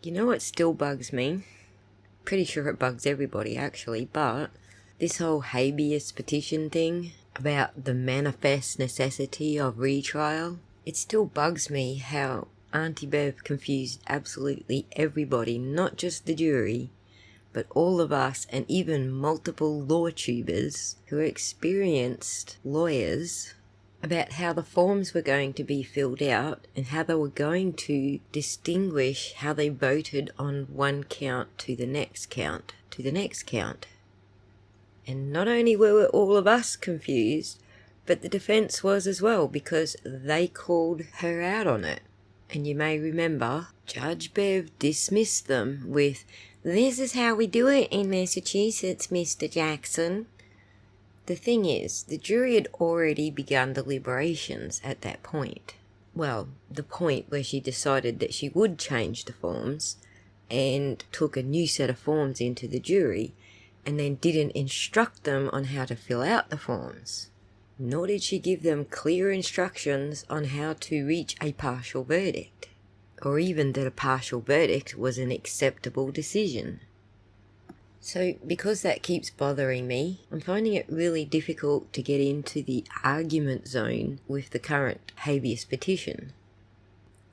You know what still bugs me? Pretty sure it bugs everybody actually, but this whole habeas petition thing about the manifest necessity of retrial, it still bugs me how Auntie Bev confused absolutely everybody, not just the jury, but all of us and even multiple law tubers who are experienced lawyers about how the forms were going to be filled out and how they were going to distinguish how they voted on one count to the next count to the next count. And not only were all of us confused, but the defence was as well, because they called her out on it. And you may remember, Judge Bev dismissed them with, "This is how we do it in Massachusetts, Mr. Jackson." The thing is, the jury had already begun deliberations at that point. Well, the point where she decided that she would change the forms and took a new set of forms into the jury and then didn't instruct them on how to fill out the forms. Nor did she give them clear instructions on how to reach a partial verdict, or even that a partial verdict was an acceptable decision. So, because that keeps bothering me, I'm finding it really difficult to get into the argument zone with the current habeas petition.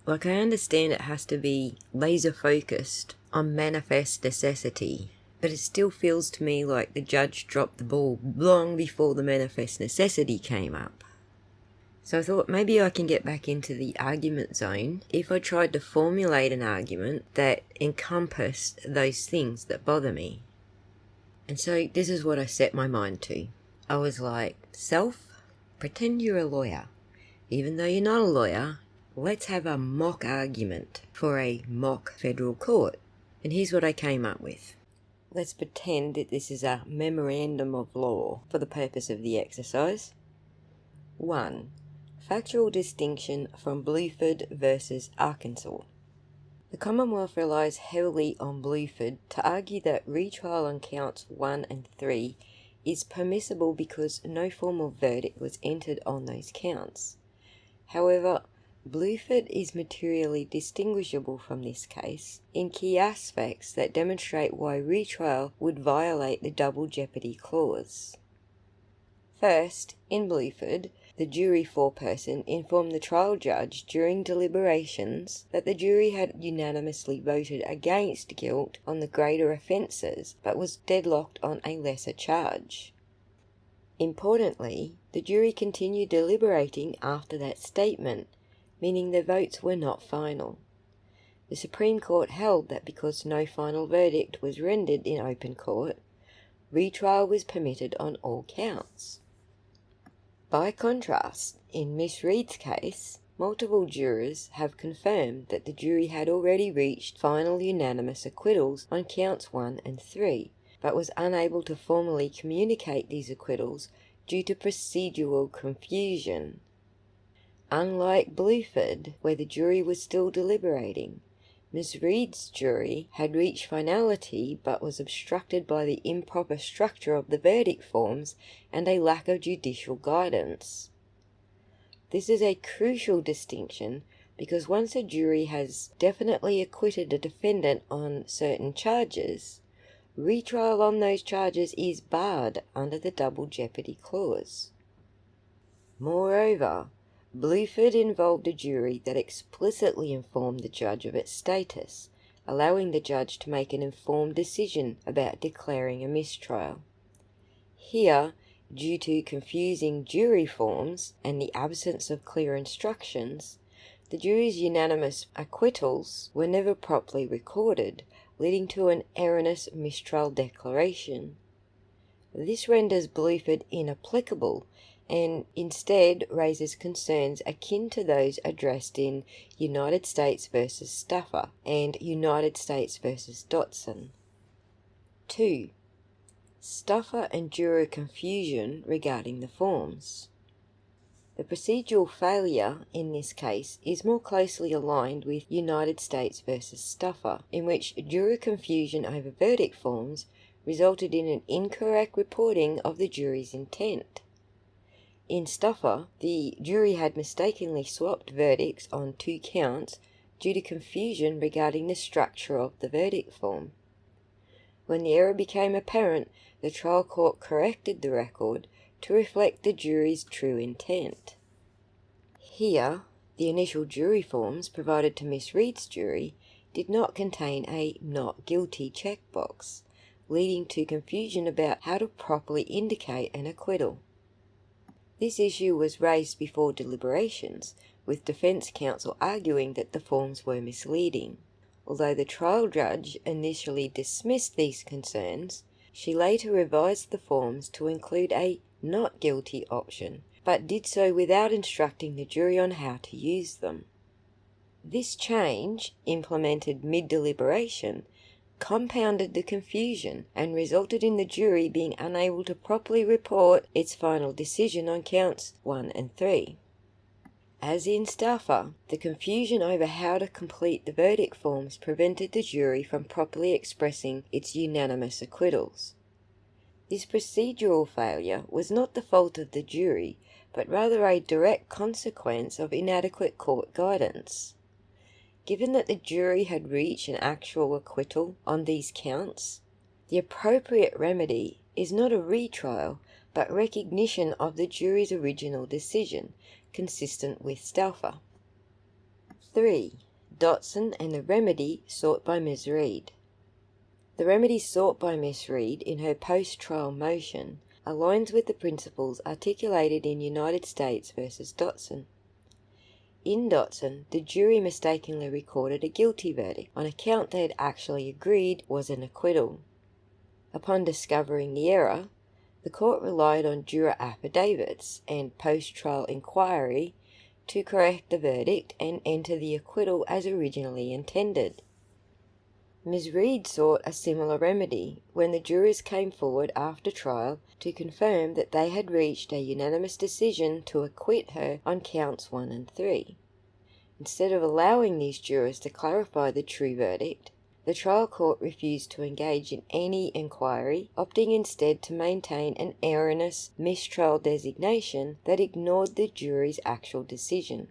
Like, I understand it has to be laser focused on manifest necessity, but it still feels to me like the judge dropped the ball long before the manifest necessity came up. So I thought maybe I can get back into the argument zone if I tried to formulate an argument that encompassed those things that bother me. And so this is what I set my mind to. I was like, self, pretend you're a lawyer. Even though you're not a lawyer, let's have a mock argument for a mock federal court. And here's what I came up with. Let's pretend that this is a memorandum of law for the purpose of the exercise. 1. Factual distinction from Bluford versus Arkansas. The Commonwealth relies heavily on Bluford to argue that retrial on counts 1 and 3 is permissible because no formal verdict was entered on those counts. However, Bluford is materially distinguishable from this case in key aspects that demonstrate why retrial would violate the double jeopardy clause. First, in Bluford, the jury foreperson informed the trial judge during deliberations that the jury had unanimously voted against guilt on the greater offences, but was deadlocked on a lesser charge. Importantly, the jury continued deliberating after that statement, meaning their votes were not final. The Supreme Court held that because no final verdict was rendered in open court, retrial was permitted on all counts. By contrast, in Miss Reed's case, multiple jurors have confirmed that the jury had already reached final unanimous acquittals on counts 1 and 3, but was unable to formally communicate these acquittals due to procedural confusion. Unlike Bluford, where the jury was still deliberating, Miss Reed's jury had reached finality but was obstructed by the improper structure of the verdict forms and a lack of judicial guidance. This is a crucial distinction because once a jury has definitely acquitted a defendant on certain charges, retrial on those charges is barred under the double jeopardy clause. Moreover, Bluford involved a jury that explicitly informed the judge of its status, allowing the judge to make an informed decision about declaring a mistrial. Here, due to confusing jury forms and the absence of clear instructions, the jury's unanimous acquittals were never properly recorded, leading to an erroneous mistrial declaration. This renders Bluford inapplicable and instead raises concerns akin to those addressed in United States v. Stuffer and United States v. Dotson. 2. Stuffer and juror confusion regarding the forms. The procedural failure in this case is more closely aligned with United States v. Stuffer, in which juror confusion over verdict forms resulted in an incorrect reporting of the jury's intent. In Stuffer, the jury had mistakenly swapped verdicts on 2 counts due to confusion regarding the structure of the verdict form. When the error became apparent, the trial court corrected the record to reflect the jury's true intent. Here, the initial jury forms provided to Miss Reed's jury did not contain a not guilty checkbox, leading to confusion about how to properly indicate an acquittal. This issue was raised before deliberations, with defence counsel arguing that the forms were misleading. Although the trial judge initially dismissed these concerns, she later revised the forms to include a not guilty option, but did so without instructing the jury on how to use them. This change, implemented mid-deliberation, compounded the confusion and resulted in the jury being unable to properly report its final decision on counts 1 and 3. As in Stauffer, the confusion over how to complete the verdict forms prevented the jury from properly expressing its unanimous acquittals. This procedural failure was not the fault of the jury, but rather a direct consequence of inadequate court guidance. Given that the jury had reached an actual acquittal on these counts, the appropriate remedy is not a retrial, but recognition of the jury's original decision, consistent with Stauffer. 3. Dotson and the remedy sought by Ms. Reed. The remedy sought by Miss Reed in her post-trial motion aligns with the principles articulated in United States v. Dotson. In Dotson, the jury mistakenly recorded a guilty verdict on a count they had actually agreed was an acquittal. Upon discovering the error, the court relied on juror affidavits and post-trial inquiry to correct the verdict and enter the acquittal as originally intended. Ms. Reed sought a similar remedy when the jurors came forward after trial to confirm that they had reached a unanimous decision to acquit her on counts 1 and 3. Instead of allowing these jurors to clarify the true verdict, the trial court refused to engage in any inquiry, opting instead to maintain an erroneous mistrial designation that ignored the jury's actual decision.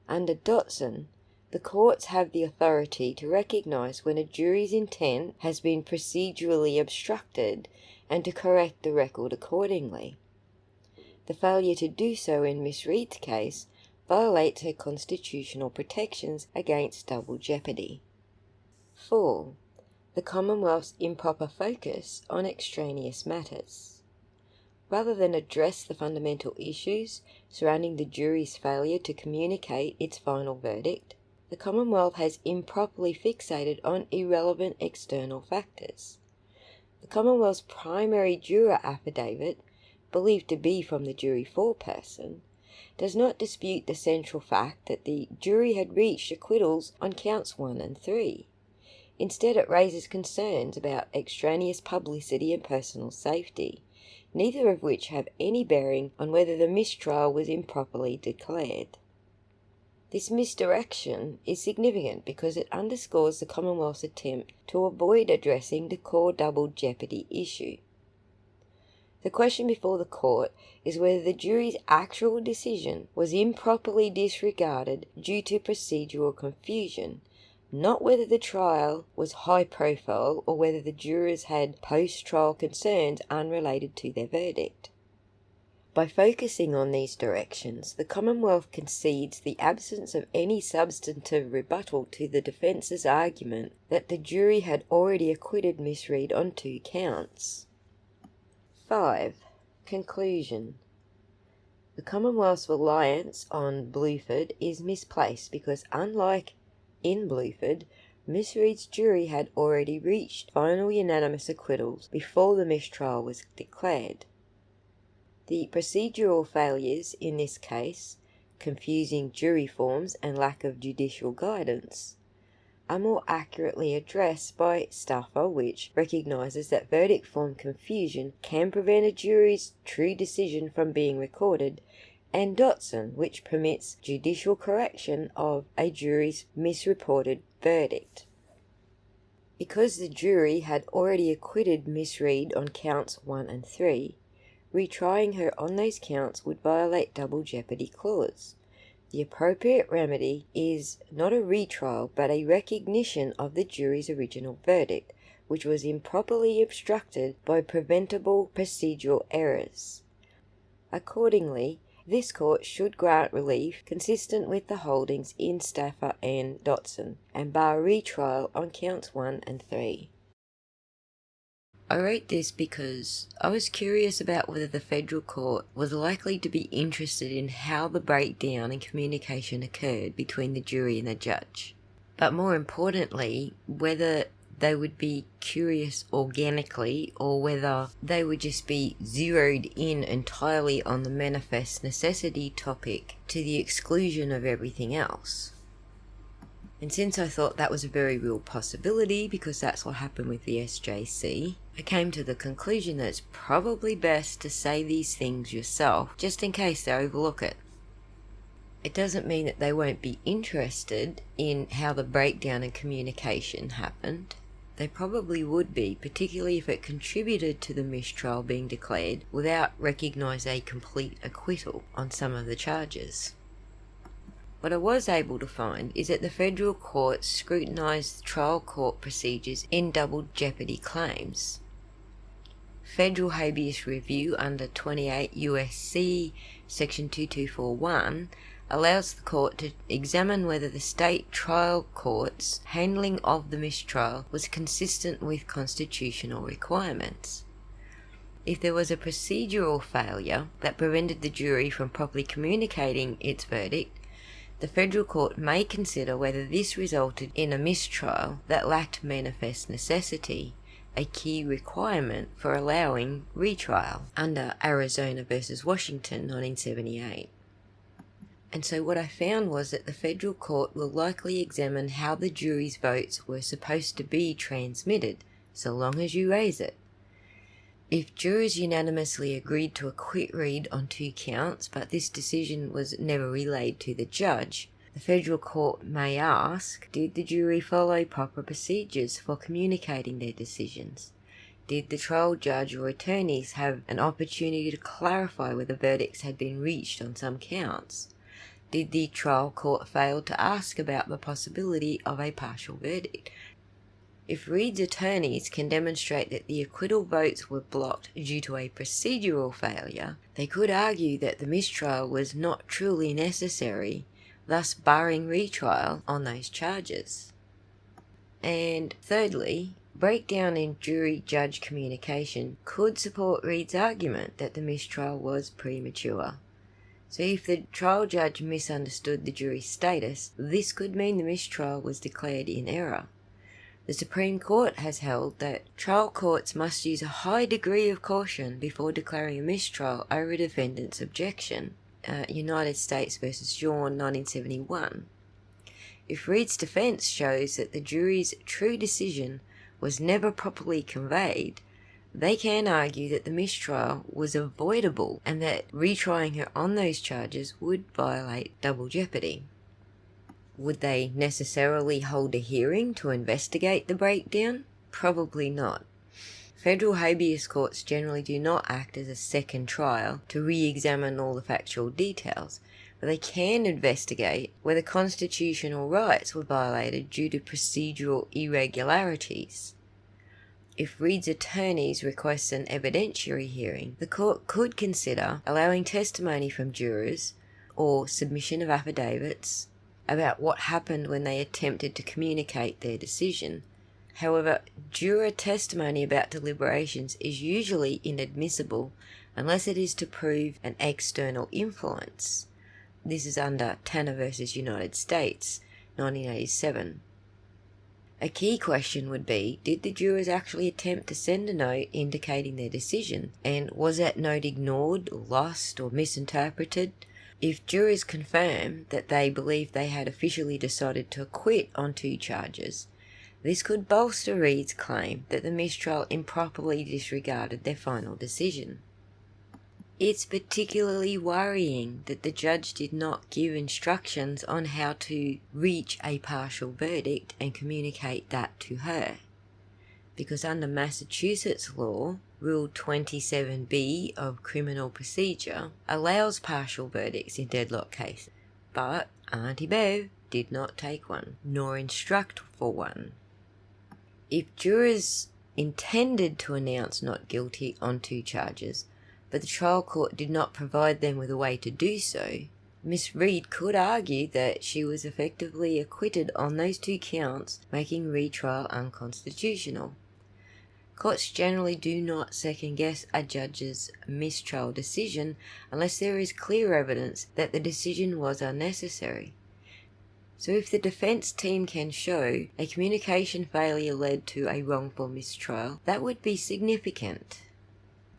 Under Dotson, the courts have the authority to recognise when a jury's intent has been procedurally obstructed and to correct the record accordingly. The failure to do so in Miss Reed's case violates her constitutional protections against double jeopardy. 4. The Commonwealth's improper focus on extraneous matters. Rather than address the fundamental issues surrounding the jury's failure to communicate its final verdict, the Commonwealth has improperly fixated on irrelevant external factors. The Commonwealth's primary juror affidavit, believed to be from the jury foreperson, does not dispute the central fact that the jury had reached acquittals on counts 1 and 3. Instead, it raises concerns about extraneous publicity and personal safety, neither of which have any bearing on whether the mistrial was improperly declared. This misdirection is significant because it underscores the Commonwealth's attempt to avoid addressing the core double jeopardy issue. The question before the court is whether the jury's actual decision was improperly disregarded due to procedural confusion, not whether the trial was high profile or whether the jurors had post-trial concerns unrelated to their verdict. By focusing on these directions, the Commonwealth concedes the absence of any substantive rebuttal to the defence's argument that the jury had already acquitted Miss Reed on 2 counts. 5. Conclusion. The Commonwealth's reliance on Bluford is misplaced because, unlike in Bluford, Miss Reed's jury had already reached final unanimous acquittals before the mistrial was declared. The procedural failures in this case, confusing jury forms and lack of judicial guidance, are more accurately addressed by Stauffer, which recognises that verdict form confusion can prevent a jury's true decision from being recorded, and Dotson, which permits judicial correction of a jury's misreported verdict. Because the jury had already acquitted Miss Reed on counts 1 and 3, retrying her on those counts would violate double jeopardy clause, The appropriate remedy is not a retrial, but a recognition of the jury's original verdict, which was improperly obstructed by preventable procedural errors. Accordingly, this court should grant relief consistent with the holdings in Stafford and Dotson, and bar retrial on counts 1 and 3. I wrote this because I was curious about whether the federal court was likely to be interested in how the breakdown in communication occurred between the jury and the judge, but more importantly, whether they would be curious organically or whether they would just be zeroed in entirely on the manifest necessity topic to the exclusion of everything else. And since I thought that was a very real possibility, because that's what happened with the SJC, I came to the conclusion that it's probably best to say these things yourself, just in case they overlook it. It doesn't mean that they won't be interested in how the breakdown in communication happened. They probably would be, particularly if it contributed to the mistrial being declared without recognising a complete acquittal on some of the charges. What I was able to find is that the federal court scrutinised trial court procedures in double jeopardy claims. Federal habeas review under 28 U.S.C. section 2241 allows the court to examine whether the state trial court's handling of the mistrial was consistent with constitutional requirements. If there was a procedural failure that prevented the jury from properly communicating its verdict, the federal court may consider whether this resulted in a mistrial that lacked manifest necessity, a key requirement for allowing retrial under Arizona v. Washington, 1978. And so what I found was that the federal court will likely examine how the jury's votes were supposed to be transmitted, so long as you raise it. If jurors unanimously agreed to acquit Reed on 2 counts, but this decision was never relayed to the judge, the federal court may ask, did the jury follow proper procedures for communicating their decisions? Did the trial judge or attorneys have an opportunity to clarify whether verdicts had been reached on some counts? Did the trial court fail to ask about the possibility of a partial verdict? If Reed's attorneys can demonstrate that the acquittal votes were blocked due to a procedural failure, they could argue that the mistrial was not truly necessary, thus barring retrial on those charges. And thirdly, breakdown in jury-judge communication could support Reed's argument that the mistrial was premature. So if the trial judge misunderstood the jury's status, this could mean the mistrial was declared in error. The Supreme Court has held that trial courts must use a high degree of caution before declaring a mistrial over a defendant's objection. United States v. John, 1971. If Reed's defence shows that the jury's true decision was never properly conveyed, they can argue that the mistrial was avoidable and that retrying her on those charges would violate double jeopardy. Would they necessarily hold a hearing to investigate the breakdown? Probably not. Federal habeas courts generally do not act as a second trial to re-examine all the factual details, but they can investigate whether constitutional rights were violated due to procedural irregularities. If Reed's attorneys request an evidentiary hearing, the court could consider allowing testimony from jurors or submission of affidavits about what happened when they attempted to communicate their decision. However, juror testimony about deliberations is usually inadmissible unless it is to prove an external influence. This is under Tanner v. United States, 1987. A key question would be, did the jurors actually attempt to send a note indicating their decision, and was that note ignored, lost, or misinterpreted? If jurors confirm that they believe they had officially decided to acquit on 2 charges, this could bolster Reed's claim that the mistrial improperly disregarded their final decision. It's particularly worrying that the judge did not give instructions on how to reach a partial verdict and communicate that to her, because under Massachusetts law, Rule 27B of criminal procedure allows partial verdicts in deadlock cases. but Auntie Bev did not take one, nor instruct for one. If jurors intended to announce not guilty on 2 charges, but the trial court did not provide them with a way to do so, Miss Reed could argue that she was effectively acquitted on those 2 counts, making retrial unconstitutional. Courts generally do not second-guess a judge's mistrial decision unless there is clear evidence that the decision was unnecessary. So if the defence team can show a communication failure led to a wrongful mistrial, that would be significant.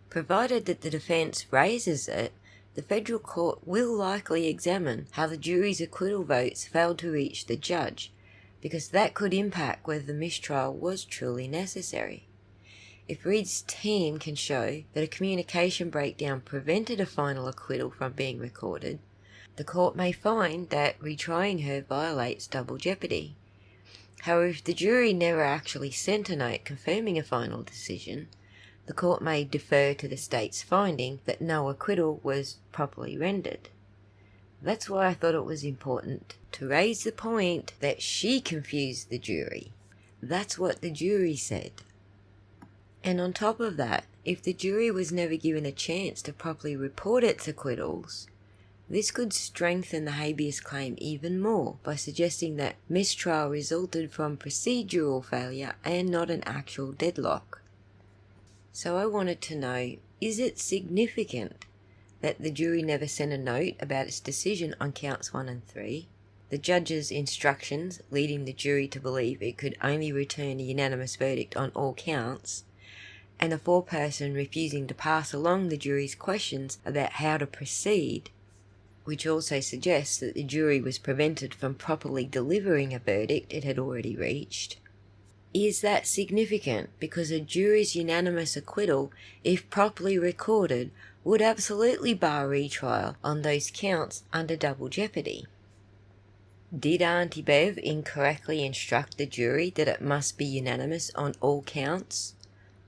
Provided that the defence raises it, the federal court will likely examine how the jury's acquittal votes failed to reach the judge, because that could impact whether the mistrial was truly necessary. If Reed's team can show that a communication breakdown prevented a final acquittal from being recorded, the court may find that retrying her violates double jeopardy. However, if the jury never actually sent a note confirming a final decision, the court may defer to the state's finding that no acquittal was properly rendered. That's why I thought it was important to raise the point that she confused the jury. That's what the jury said. And on top of that, if the jury was never given a chance to properly report its acquittals, this could strengthen the habeas claim even more by suggesting that mistrial resulted from procedural failure and not an actual deadlock. So I wanted to know, is it significant that the jury never sent a note about its decision on counts 1 and 3, the judge's instructions leading the jury to believe it could only return a unanimous verdict on all counts, and the foreperson refusing to pass along the jury's questions about how to proceed, which also suggests that the jury was prevented from properly delivering a verdict it had already reached? Is that significant because a jury's unanimous acquittal, if properly recorded, would absolutely bar retrial on those counts under double jeopardy? Did Auntie Bev incorrectly instruct the jury that it must be unanimous on all counts,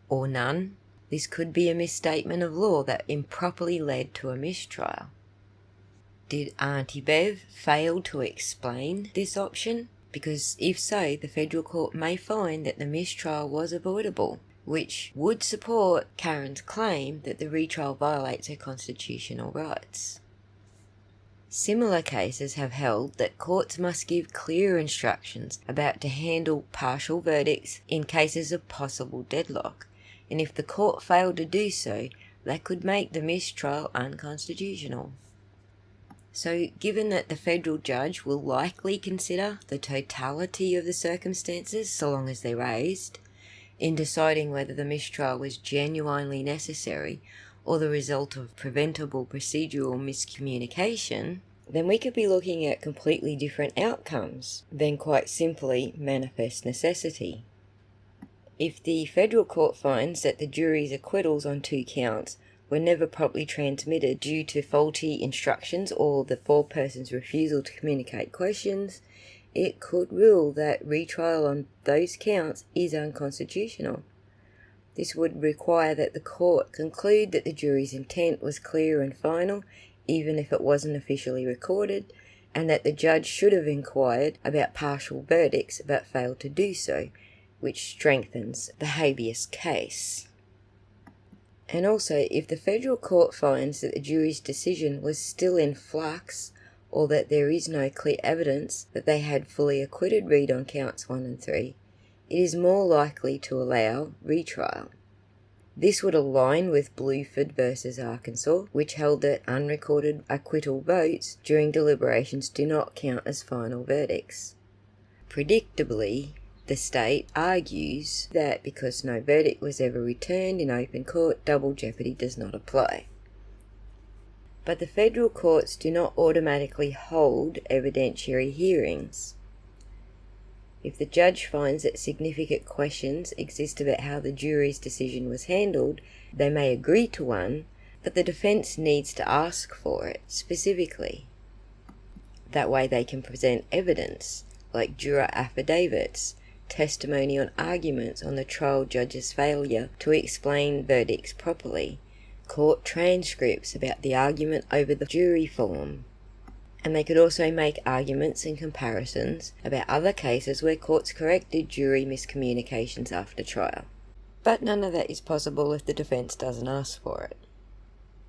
or none? This could be a misstatement of law that improperly led to a mistrial. Did Auntie Bev fail to explain this option? Because if so, the federal court may find that the mistrial was avoidable, which would support Karen's claim that the retrial violates her constitutional rights. Similar cases have held that courts must give clear instructions about to handle partial verdicts in cases of possible deadlock, and if the court failed to do so, that could make the mistrial unconstitutional. So, given that the federal judge will likely consider the totality of the circumstances, so long as they're raised, in deciding whether the mistrial was genuinely necessary or the result of preventable procedural miscommunication, then we could be looking at completely different outcomes than quite simply manifest necessity. If the federal court finds that the jury's acquittals on 2 counts were never properly transmitted due to faulty instructions or the foreperson's refusal to communicate questions, it could rule that retrial on those counts is unconstitutional. This would require that the court conclude that the jury's intent was clear and final, even if it wasn't officially recorded, and that the judge should have inquired about partial verdicts but failed to do so, which strengthens the habeas case. And also, if the federal court finds that the jury's decision was still in flux, or that there is no clear evidence that they had fully acquitted Reed on counts 1 and 3, it is more likely to allow retrial. This would align with Bluford v. Arkansas, which held that unrecorded acquittal votes during deliberations do not count as final verdicts. Predictably, the state argues that because no verdict was ever returned in open court, double jeopardy does not apply. But the federal courts do not automatically hold evidentiary hearings. If the judge finds that significant questions exist about how the jury's decision was handled, they may agree to one, but the defence needs to ask for it specifically. That way they can present evidence, like juror affidavits, testimony on arguments on the trial judge's failure to explain verdicts properly, court transcripts about the argument over the jury form, And they could also make arguments and comparisons about other cases where courts corrected jury miscommunications after trial. But none of that is possible if the defence doesn't ask for it.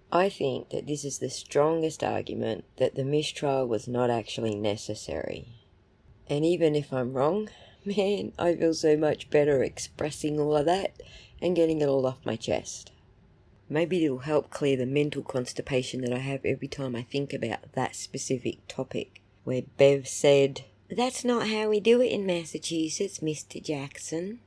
I think that this is the strongest argument that the mistrial was not actually necessary. And even if I'm wrong, man, I feel so much better expressing all of that and getting it all off my chest. Maybe it'll help clear the mental constipation that I have every time I think about that specific topic, where Bev said, "That's not how we do it in Massachusetts, Mr. Jackson."